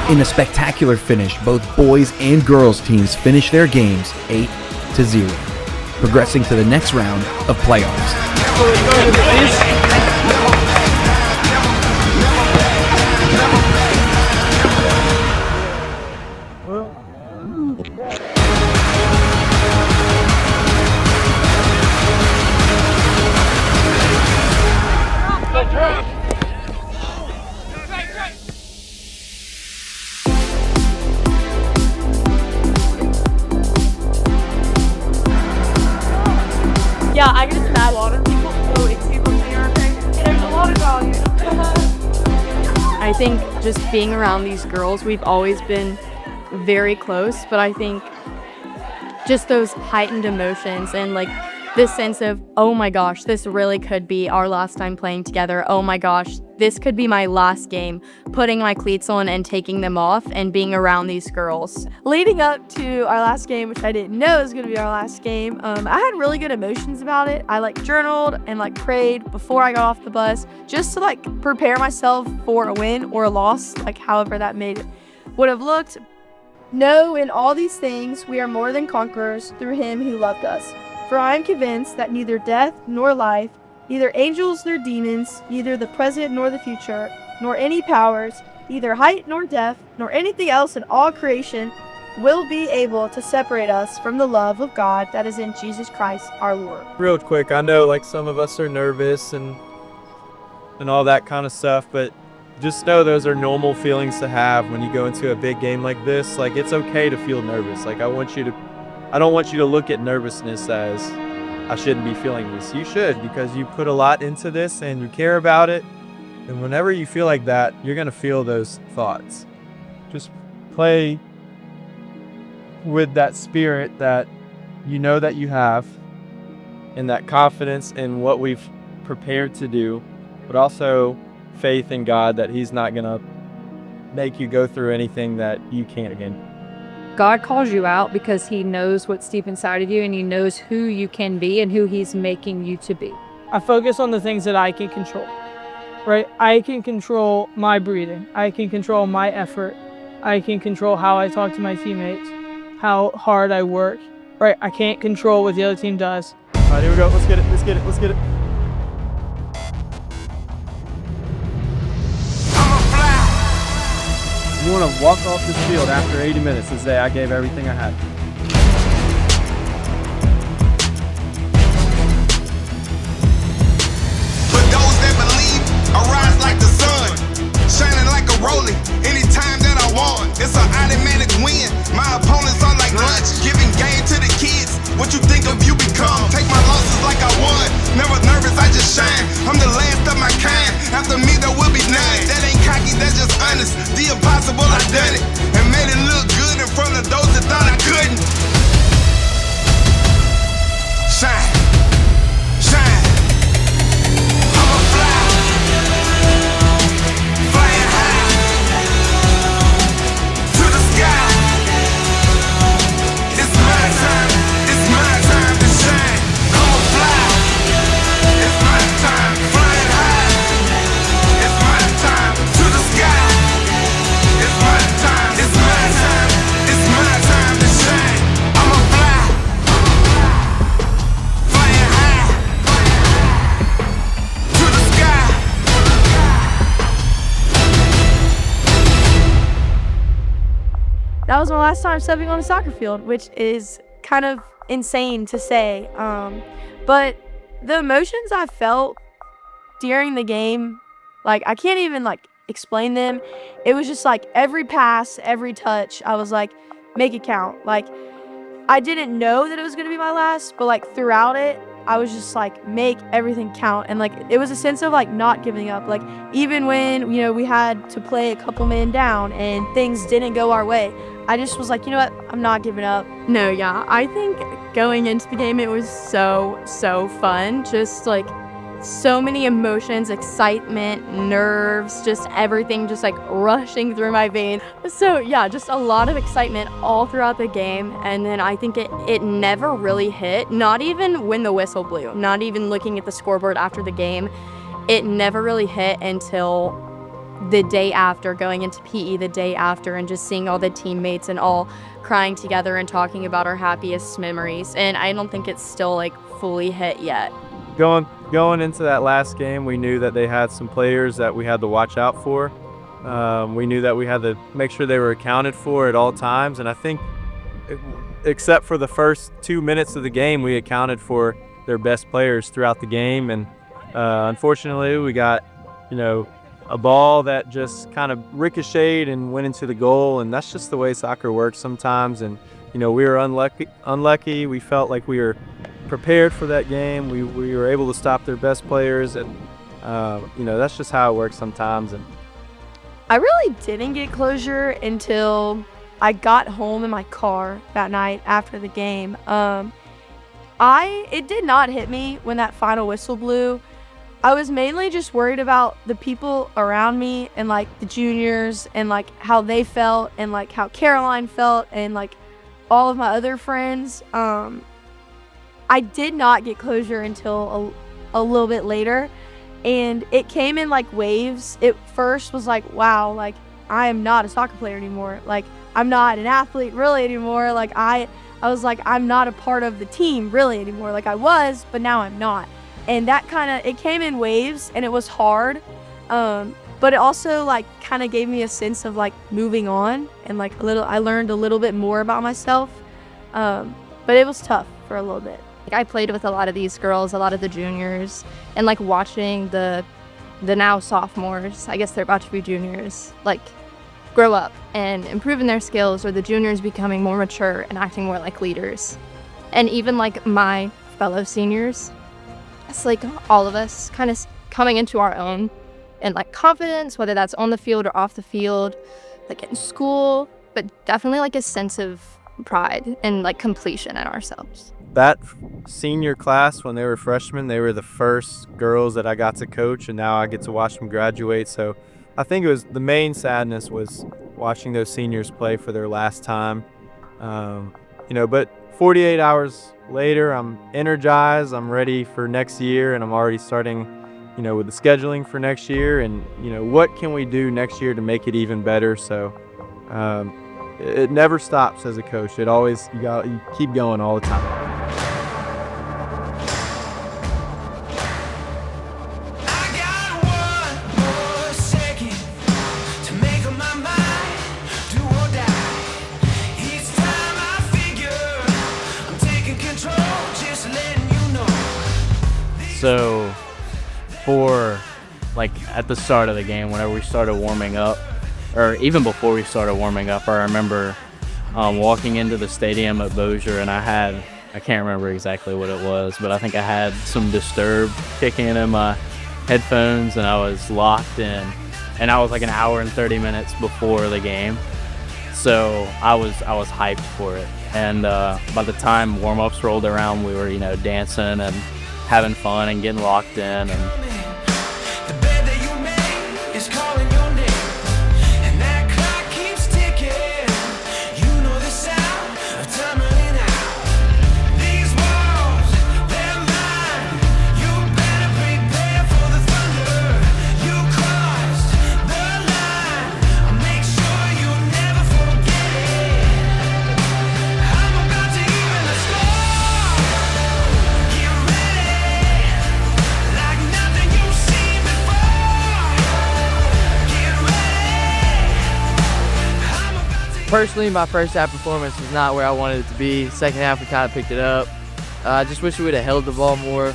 In a spectacular finish, both boys and girls teams finished their games 8-0, progressing to the next round of playoffs. Yeah, I can just imagine a lot of people so excited from here. There's a lot of value. I think just being around these girls, we've always been very close, but I think just those heightened emotions and like this sense of, oh my gosh, this really could be our last time playing together. Oh my gosh, this could be my last game, putting my cleats on and taking them off and being around these girls. Leading up to our last game, which I didn't know was going to be our last game, I had really good emotions about it. I journaled and prayed before I got off the bus just to prepare myself for a win or a loss, however that would have looked. No, in all these things we are more than conquerors through him who loved us. For I am convinced that neither death nor life, neither angels nor demons, neither the present nor the future, nor any powers, neither height nor depth, nor anything else in all creation will be able to separate us from the love of God that is in Jesus Christ our Lord. Real quick, I know some of us are nervous and all that kind of stuff, but just know those are normal feelings to have when you go into a big game like this. It's okay to feel nervous. I don't want you to look at nervousness as I shouldn't be feeling this. You should, because you put a lot into this and you care about it. And whenever you feel like that, you're going to feel those thoughts. Just play with that spirit that you know that you have and that confidence in what we've prepared to do, but also faith in God that he's not going to make you go through anything that you can't again. God calls you out because he knows what's deep inside of you and he knows who you can be and who he's making you to be. I focus on the things that I can control, right? I can control my breathing. I can control my effort. I can control how I talk to my teammates, how hard I work, right? I can't control what the other team does. All right, here we go. Let's get it. Let's get it. Let's get it. You want to walk off this field after 80 minutes and say, I gave everything I had. For those that believe, I rise like the sun, shining like a rolling anytime that I want. It's an automatic win. My opponents are like lunch, giving game to the kids. What you think of you become. Take my losses like I won. Never nervous, I just shine. I'm the last of my kind. After me, there will be none. That ain't cocky, that's just honest. The impossible, I done it. And made it look good in front of those that thought I couldn't. Shine. Shine. I'ma fly. Flying high. To the sky. It's my time. It's my time to shine. I'ma fly. It's my time. Flying high. It's my time. To the sky. It's my time. It's my time. It's my time to shine. I'ma fly. Flying high. To the sky. That was my last time stepping on a soccer field, which is kind of insane to say. But the emotions I felt during the game, I can't even explain them. It was just every pass, every touch, I was make it count. I didn't know that it was going to be my last, but throughout it, I was just make everything count. And it was a sense of not giving up. Even when, we had to play a couple men down and things didn't go our way, I just was you know what, I'm not giving up. No, yeah, I think going into the game, it was so fun. Just so many emotions, excitement, nerves, just everything just rushing through my veins. So yeah, just a lot of excitement all throughout the game. And then I think it never really hit, not even when the whistle blew, not even looking at the scoreboard after the game. It never really hit until the day after, going into PE the day after, and just seeing all the teammates and all crying together and talking about our happiest memories. And I don't think it's still like fully hit yet. Going into that last game, we knew that they had some players that we had to watch out for. We knew that we had to make sure they were accounted for at all times, and I think except for the first 2 minutes of the game, we accounted for their best players throughout the game. And unfortunately, we got, a ball that just kind of ricocheted and went into the goal, and that's just the way soccer works sometimes. And we were unlucky. We felt like we were prepared for that game. We were able to stop their best players, and that's just how it works sometimes. And I really didn't get closure until I got home in my car that night after the game. It did not hit me when that final whistle blew. I was mainly just worried about the people around me and like the juniors and like how they felt and like how Caroline felt and like all of my other friends. I did not get closure until a little bit later, and it came in like waves. It first was like, wow, like I am not a soccer player anymore. Like I'm not an athlete really anymore. Like I was like, I'm not a part of the team really anymore. Like I was, but now I'm not. And that it came in waves, and it was hard. But it also like kind of gave me a sense of like moving on, and like I learned a little bit more about myself. But it was tough for a little bit. I played with a lot of these girls, a lot of the juniors, and like watching the now sophomores, I guess they're about to be juniors, like grow up and improving their skills, or the juniors becoming more mature and acting more like leaders. And even like my fellow seniors, it's like all of us kind of coming into our own and like confidence, whether that's on the field or off the field, like in school, but definitely like a sense of pride and like completion in ourselves. That senior class, when they were freshmen, they were the first girls that I got to coach, and now I get to watch them graduate. So I think the main sadness was watching those seniors play for their last time. But 48 hours later, I'm energized, I'm ready for next year, and I'm already starting, with the scheduling for next year, and, what can we do next year to make it even better? So it never stops as a coach. You keep going all the time. So for like at the start of the game, whenever we started warming up, or even before we started warming up, I remember walking into the stadium at Bossier, and I can't remember exactly what it was, but I think I had some Disturbed kicking in my headphones, and I was locked in, and I was like an hour and 30 minutes before the game. So I was hyped for it. And by the time warm-ups rolled around, we were, dancing and having fun and getting locked in. And personally, my first half performance was not where I wanted it to be. Second half, we kind of picked it up. I just wish we would have held the ball more.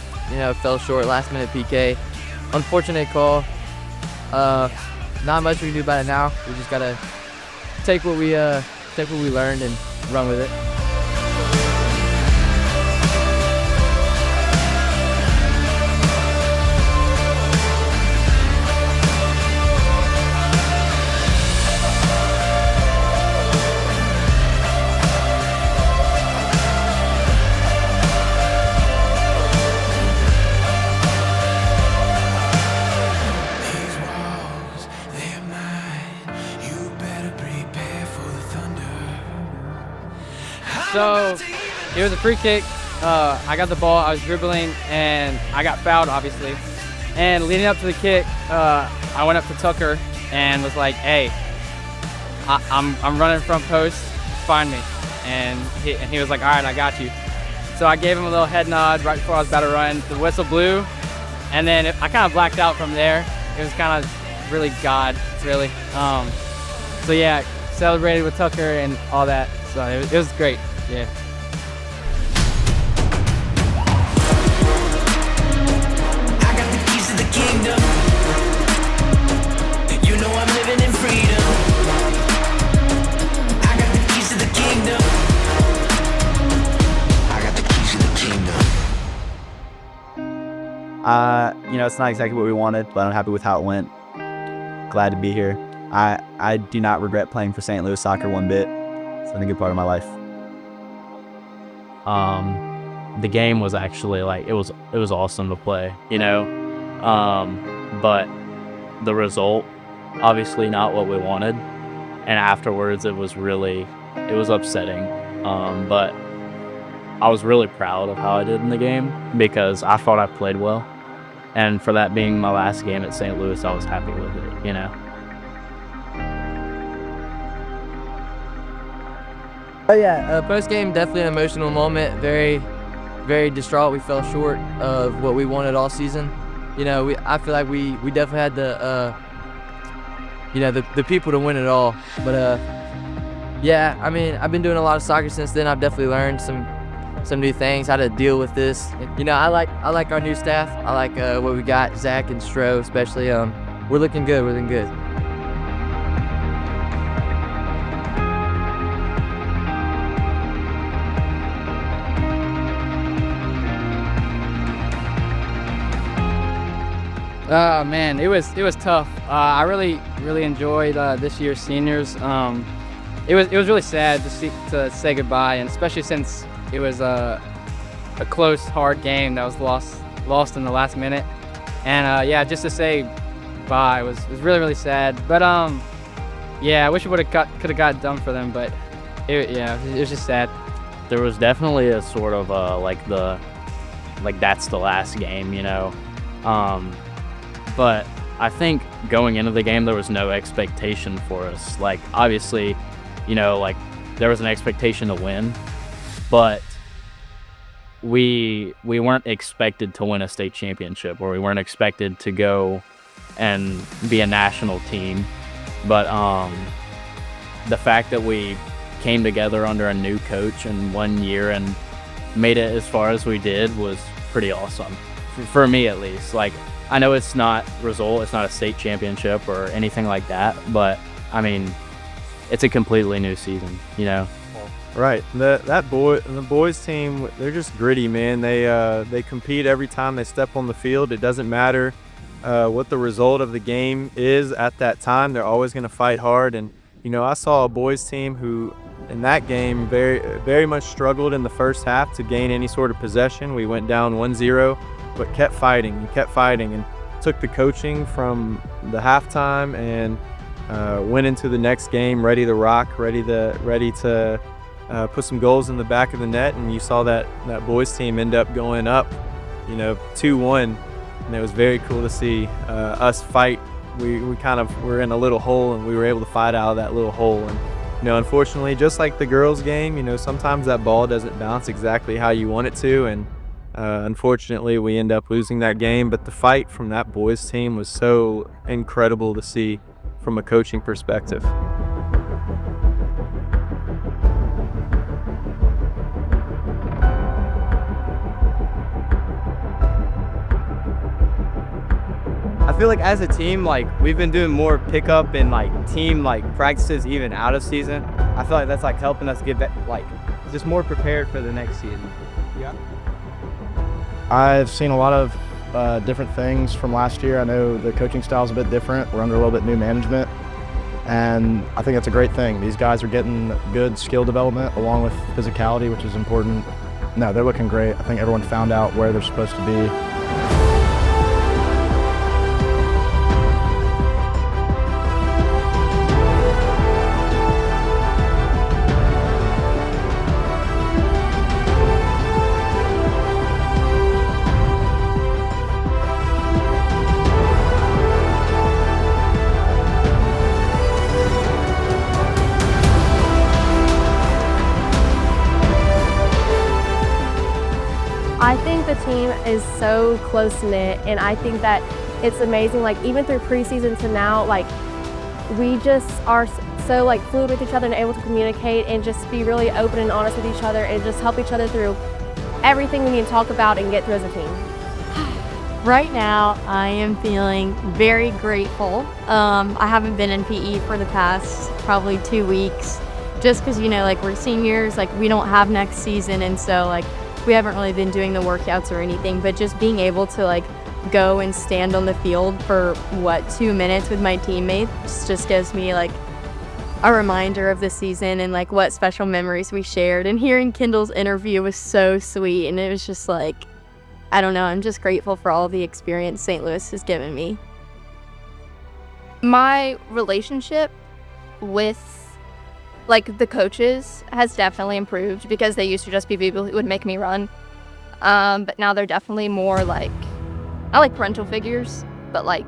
Fell short, last minute PK. Unfortunate call. Not much we can do about it now. We just gotta take what we learned and run with it. So it was a free kick. I got the ball, I was dribbling, and I got fouled, obviously. And leading up to the kick, I went up to Tucker, and was like, "Hey, I'm running front post, find me." And he was like, "All right, I got you." So I gave him a little head nod right before I was about to run. The whistle blew, and then I kind of blacked out from there. It was kind of really God, really. So yeah, celebrated with Tucker and all that. So it was great. Yeah. I got the keys to the kingdom. You know I'm living in freedom. I got the keys to the kingdom. I got the keys to the kingdom. It's not exactly what we wanted, but I'm happy with how it went. Glad to be here. I do not regret playing for St. Louis soccer one bit. It's been a good part of my life. The game was actually it was awesome to play, but the result, obviously not what we wanted, and afterwards it was upsetting, but I was really proud of how I did in the game because I thought I played well, and for that being my last game at St. Louis, I was happy with it, Oh yeah, post-game, definitely an emotional moment. Very, very distraught. We fell short of what we wanted all season. I feel like we definitely had the people to win it all. But yeah, I mean, I've been doing a lot of soccer since then. I've definitely learned some new things, how to deal with this. I like our new staff. I like what we got, Zach and Stro especially. We're looking good. We're looking good. Man, it was tough. I really enjoyed this year's seniors. It was really sad to say goodbye, and especially since it was a close, hard game that was lost in the last minute. And yeah, just to say bye was really sad. But yeah, I wish it could have got done for them, but it was just sad. There was definitely a sort of that's the last game, but I think going into the game, there was no expectation for us. Obviously, there was an expectation to win, but we weren't expected to win a state championship, or we weren't expected to go and be a national team. But the fact that we came together under a new coach in 1 year and made it as far as we did was pretty awesome, for me at least. I know it's not it's not a state championship or anything like that, but I mean, it's a completely new season, Right. The boys team, they're just gritty, man. They compete every time they step on the field. It doesn't matter what the result of the game is at that time. They're always going to fight hard. And I saw a boys team who, in that game, very very much struggled in the first half to gain any sort of possession. We went down 1-0. But kept fighting and took the coaching from the halftime and went into the next game ready to rock, ready to put some goals in the back of the net. And you saw that boys team end up going up, 2-1, and it was very cool to see us fight. We kind of were in a little hole, and we were able to fight out of that little hole. And unfortunately, just like the girls' game, sometimes that ball doesn't bounce exactly how you want it to, and unfortunately, we end up losing that game, but the fight from that boys team was so incredible to see from a coaching perspective. I feel like as a team, we've been doing more pickup and team practices even out of season. I feel like that's helping us get just more prepared for the next season. Yeah. I've seen a lot of different things from last year. I know the coaching style is a bit different. We're under a little bit new management, and I think that's a great thing. These guys are getting good skill development along with physicality, which is important. No, they're looking great. I think everyone found out where they're supposed to be. team is so close-knit, and I think that it's amazing, like even through preseason to now, like we just are so like fluid with each other and able to communicate and just be really open and honest with each other and just help each other through everything we need to talk about and get through as a team. Right now, I am feeling very grateful. I haven't been in PE for the past probably 2 weeks, just because, you know, like we're seniors, like we don't have next season, and so like we haven't really been doing the workouts or anything, but just being able to like go and stand on the field for 2 minutes with my teammates just gives me like a reminder of the season and like what special memories we shared. And hearing Kendall's interview was so sweet, and it was just like, I don't know, I'm just grateful for all the experience St. Louis has given me. My relationship with like the coaches has definitely improved, because they used to just be people who would make me run. But now they're definitely more like, not like parental figures, but like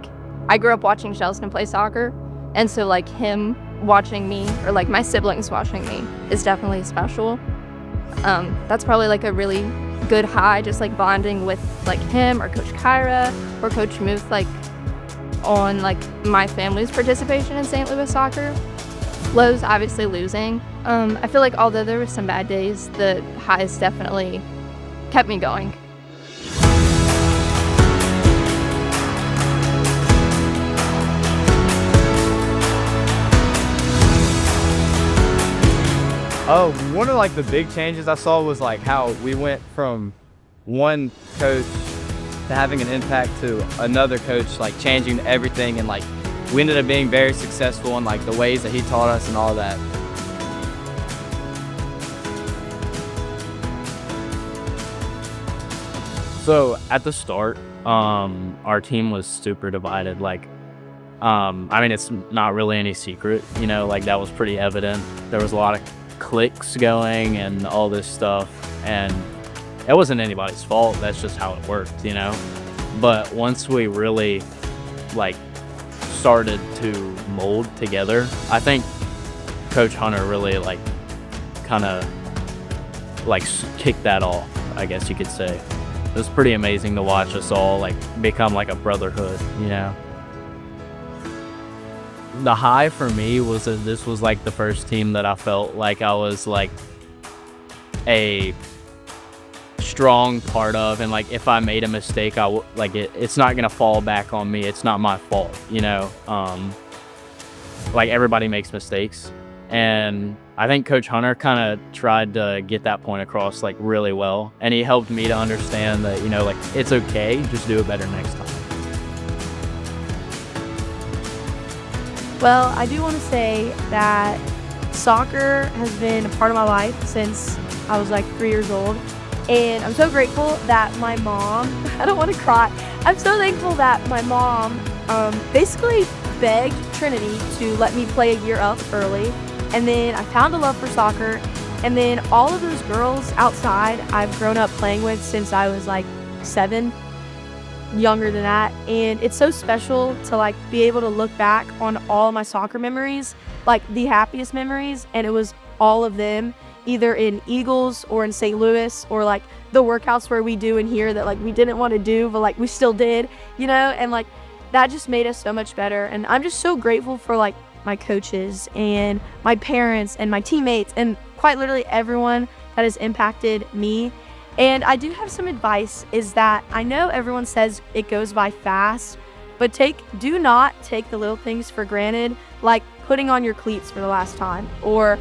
I grew up watching Shelston play soccer. And so like him watching me, or like my siblings watching me, is definitely special. That's probably like a really good high, just like bonding with like him or Coach Kyra or Coach Muth, like on like my family's participation in St. Louis soccer. Lows, obviously losing. I feel like although there were some bad days, the highs definitely kept me going. One of like the big changes I saw was like how we went from one coach to having an impact to another coach, like changing everything, and like we ended up being very successful in like the ways that he taught us and all that. So at the start, our team was super divided. Like, I mean, it's not really any secret, you know, like that was pretty evident. There was a lot of cliques going and all this stuff, and it wasn't anybody's fault. That's just how it worked, you know. But once we really like started to mold together, I think Coach Hunter really like kind of like kicked that off, I guess you could say. It was pretty amazing to watch us all like become like a brotherhood, you know. The high for me was that this was like the first team that I felt like I was like a strong part of, and like if I made a mistake, it's not gonna fall back on me. It's not my fault, you know. Like everybody makes mistakes, and I think Coach Hunter kind of tried to get that point across like really well, and he helped me to understand that, you know, like it's okay, just do it better next time. Well, I do want to say that soccer has been a part of my life since I was like 3 years old. And I'm so grateful that my mom, I don't want to cry, I'm so thankful that my mom basically begged Trinity to let me play a year up early. And then I found a love for soccer. And then all of those girls outside I've grown up playing with since I was like 7. Younger than that, and it's so special to like be able to look back on all my soccer memories, like the happiest memories, and it was all of them either in Eagles or in St. Louis, or like the workouts where we do in here that like we didn't want to do but like we still did, you know. And like that just made us so much better. And I'm just so grateful for like my coaches and my parents and my teammates and quite literally everyone that has impacted me. And I do have some advice, is that I know everyone says it goes by fast, but do not take the little things for granted, like putting on your cleats for the last time, or,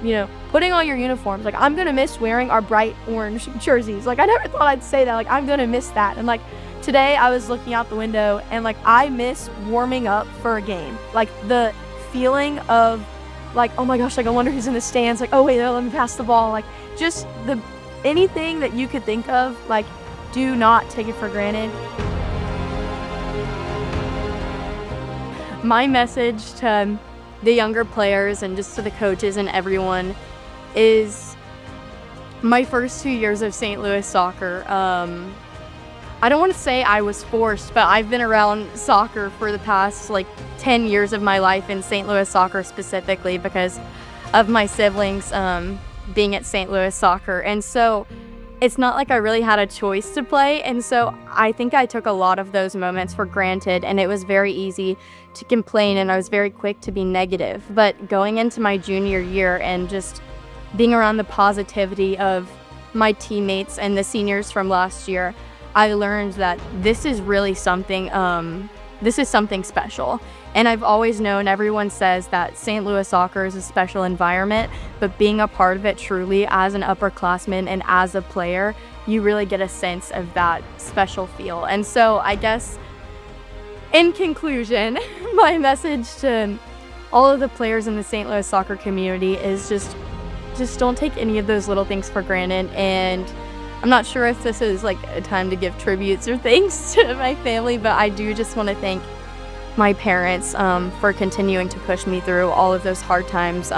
you know, putting on your uniforms. Like, I'm gonna miss wearing our bright orange jerseys. Like, I never thought I'd say that. Like, I'm gonna miss that. And like today I was looking out the window and like I miss warming up for a game. Like the feeling of like, oh my gosh, like I wonder who's in the stands. Like, oh wait, let me pass the ball. Like just anything that you could think of, like, do not take it for granted. My message to the younger players and just to the coaches and everyone is my first 2 years of St. Louis soccer. I don't want to say I was forced, but I've been around soccer for the past like 10 years of my life in St. Louis soccer specifically because of my siblings being at St. Louis soccer. And so it's not like I really had a choice to play. And so I think I took a lot of those moments for granted, and it was very easy to complain, and I was very quick to be negative. But going into my junior year and just being around the positivity of my teammates and the seniors from last year, I learned that this is really something, this is something special. And I've always known, everyone says that St. Louis soccer is a special environment, but being a part of it truly as an upperclassman and as a player, you really get a sense of that special feel. And so I guess, in conclusion, my message to all of the players in the St. Louis soccer community is just don't take any of those little things for granted. And I'm not sure if this is like a time to give tributes or thanks to my family, but I do just want to thank my parents for continuing to push me through all of those hard times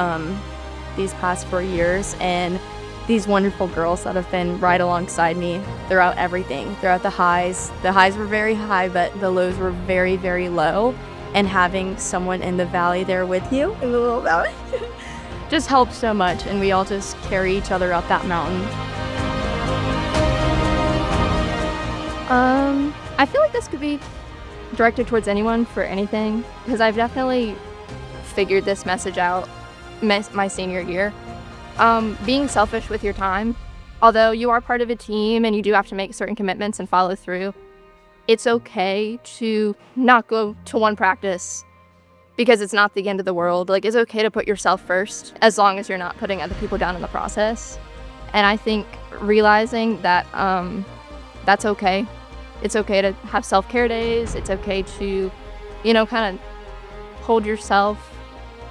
these past 4 years, and these wonderful girls that have been right alongside me throughout everything, throughout the highs. The highs were very high, but the lows were very, very low, and having someone in the valley there with you, in the little valley, just helped so much, and we all just carry each other up that mountain. I feel like this could be directed towards anyone for anything, because I've definitely figured this message out my senior year. Being selfish with your time, although you are part of a team and you do have to make certain commitments and follow through, it's okay to not go to one practice because it's not the end of the world. Like, it's okay to put yourself first as long as you're not putting other people down in the process. And I think realizing that that's okay. It's okay to have self-care days. It's okay to, you know, kind of hold yourself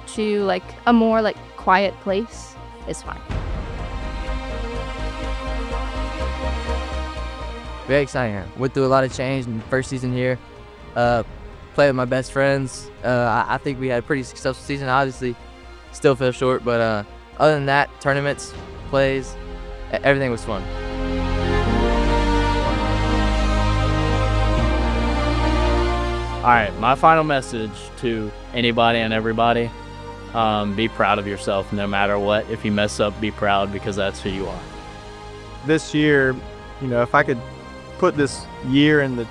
to like a more like quiet place. It's fine. Very exciting. Went through a lot of change in the first season here. Played with my best friends. I think we had a pretty successful season. Obviously, still fell short, but other than that, tournaments, plays, everything was fun. All right, my final message to anybody and everybody, be proud of yourself no matter what. If you mess up, be proud, because that's who you are. This year, you know, if I could put this year I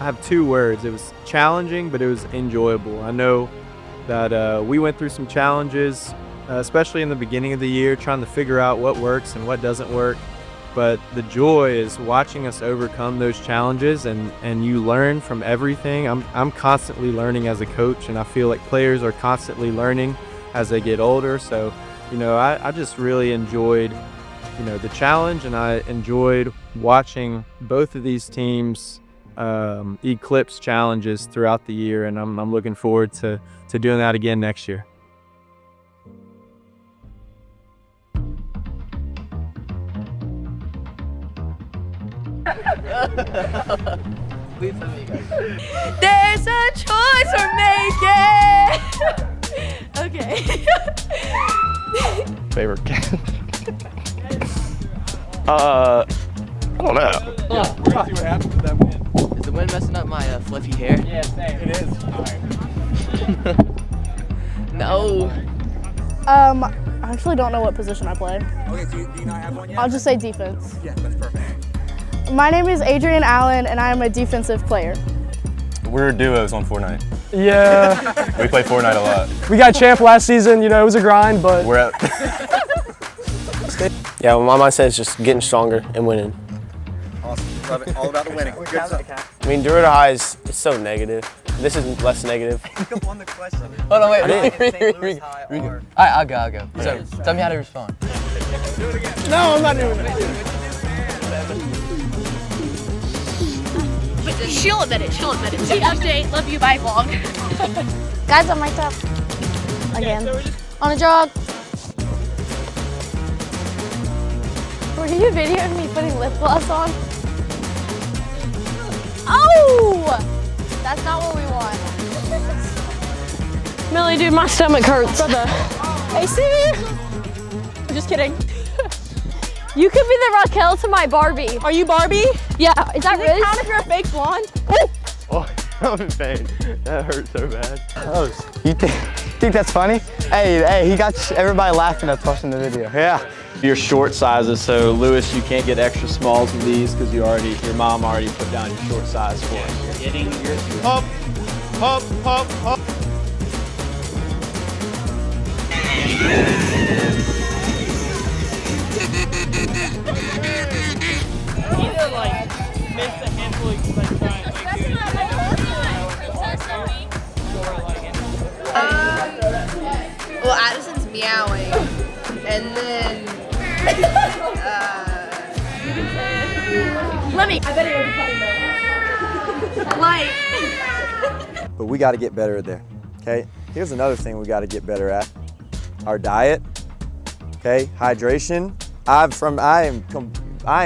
have 2 words. It was challenging, but it was enjoyable. I know that we went through some challenges, especially in the beginning of the year, trying to figure out what works and what doesn't work. But the joy is watching us overcome those challenges, and you learn from everything. I'm constantly learning as a coach, and I feel like players are constantly learning as they get older. So, you know, I just really enjoyed, you know, the challenge, and I enjoyed watching both of these teams eclipse challenges throughout the year, and I'm looking forward to doing that again next year. There's a choice we're making. Okay. Favorite cat? I don't know. We're gonna see what happens with that win. Is the wind messing up my fluffy hair? Yeah, same. It is. All right. No. I actually don't know what position I play. Okay, do you not have one yet? I'll just say defense. Yeah, that's perfect. My name is Adrian Allen, and I am a defensive player. We're duos on Fortnite. Yeah. We play Fortnite a lot. We got champ last season, you know, it was a grind, but we're at Yeah, well, my mindset is just getting stronger and winning. Awesome. Love it. All about the winning. Good stuff. I mean, Dorado High is so negative. This is less negative. On the question. Hold on, wait. Alright, I'll go. So, tell me how to respond. No, I'm not doing it. She'll admit it. See, update. Love you. Bye, vlog. Guys, I'm mic'd up. Again. On a jog. Were you videoing me putting lip gloss on? Oh! That's not what we want. Millie, dude, my stomach hurts. Brother. Hey, see? I'm just kidding. You could be the Raquel to my Barbie. Are you Barbie? Yeah. Is that Does it count if you're a fake blonde? Oh, I'm in pain. That hurt so bad. Oh, you think that's funny? Hey, he got everybody laughing that's watching the video. Yeah. Your short sizes, so Lewis, you can't get extra smalls of these because your mom already put down your short size for us. You're getting your Hop, hop, hop, hop. Either like miss a handful of like trying. Well, Addison's meowing, and then let me. I bet it was like. But we got to get better there, okay? Here's another thing we got to get better at. Our diet, okay? Hydration. I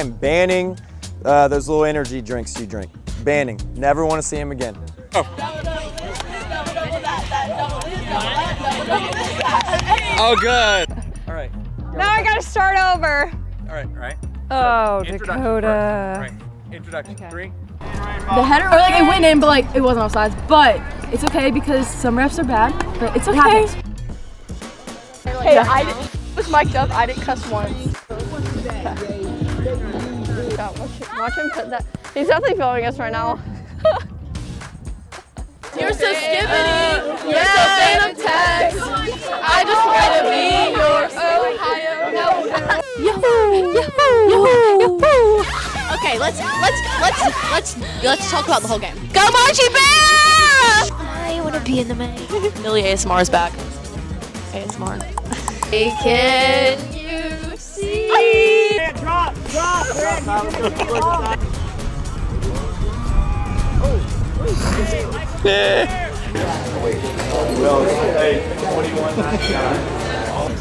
am banning those little energy drinks you drink. Banning. Never want to see them again. Oh, good. All right. Now I gotta start over. All right. Oh, Introduction Dakota. first. Right. Introduction. 3. The header, or like it went in, but like it wasn't offsides. But it's okay because some refs are bad, but it's okay. Hey, I was mic'd up. I didn't cuss once. Watch him put that. He's definitely filming us right now. You're so skippity. You're so phantom text. I just want to be your Ohio. Okay, let's talk about the whole game. Go Marchie Bear! I want to be in the main. Millie ASMR is back. ASMR. Hey, can you see? Drop.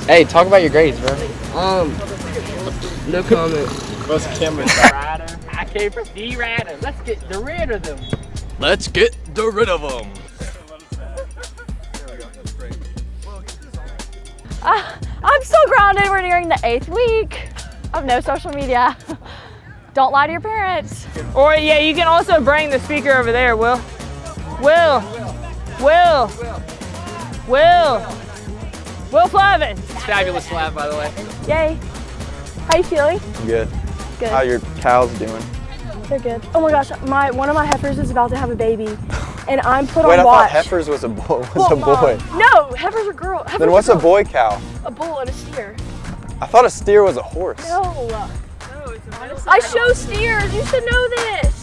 Hey, talk about your grades, bro. No comment. What's camera? I came from D-Rider. Let's get rid of them. Let's get rid of them. I'm still grounded. We're nearing the 8th week of no social media. Don't lie to your parents. Or yeah, you can also bring the speaker over there, Will. Will Flavin. Fabulous Flav, by the way. Yay. How you feeling? Good. Good. How your cows doing? They're good. Oh my gosh, one of my heifers is about to have a baby, and I'm put Wait, on I watch. thought heifers was a boy. No, heifers are girl. Heifers Then what's are a boy cow? A bull and a steer. I thought a steer was a horse. No. I show steers. You should know this.